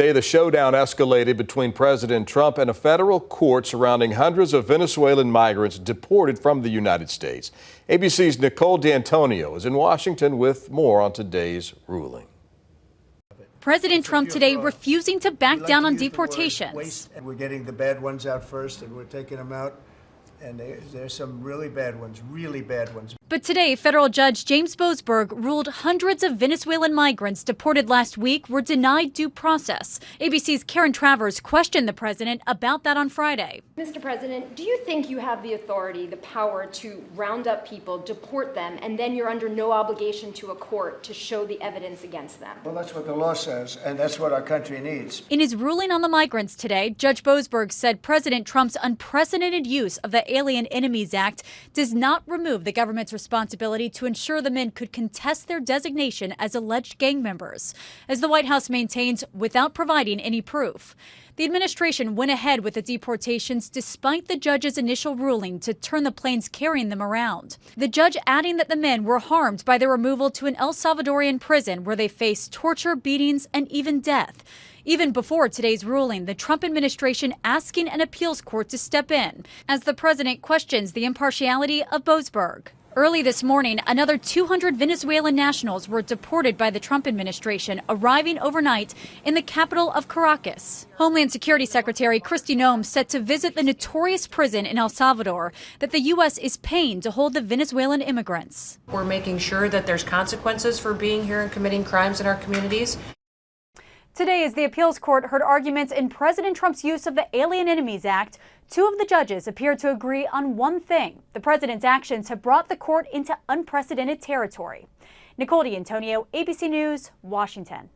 Today, the showdown escalated between President Trump and a federal court surrounding hundreds of Venezuelan migrants deported from the United States. ABC's Nicole D'Antonio is in Washington with more on today's ruling. President Trump today refusing to back down on deportations. We're getting the bad ones out first, and we're taking them out. And there's some really bad ones. But today, federal Judge James Boasberg ruled hundreds of Venezuelan migrants deported last week were denied due process. ABC's Karen Travers questioned the president about that on Friday. Mr. President, do you think you have the authority, the power to round up people, deport them, and then you're under no obligation to a court to show the evidence against them? Well, that's what the law says, and that's what our country needs. In his ruling on the migrants today, Judge Boasberg said President Trump's unprecedented use of the Alien Enemies Act does not remove the government's responsibility to ensure the men could contest their designation as alleged gang members, as the White House maintains, without providing any proof. The administration went ahead with the deportations despite the judge's initial ruling to turn the planes carrying them around. The judge adding that the men were harmed by their removal to an El Salvadorian prison where they faced torture, beatings, and even death. Even before today's ruling, the Trump administration asking an appeals court to step in as the president questions the impartiality of Boasberg. Early this morning, another 200 Venezuelan nationals were deported by the Trump administration, arriving overnight in the capital of Caracas. Homeland Security Secretary Kristi Noem set to visit the notorious prison in El Salvador that the U.S. is paying to hold the Venezuelan immigrants. We're making sure that there's consequences for being here and committing crimes in our communities. Today, as the appeals court heard arguments in President Trump's use of the Alien Enemies Act, two of the judges appeared to agree on one thing. The president's actions have brought the court into unprecedented territory. Nicole D'Antonio, ABC News, Washington.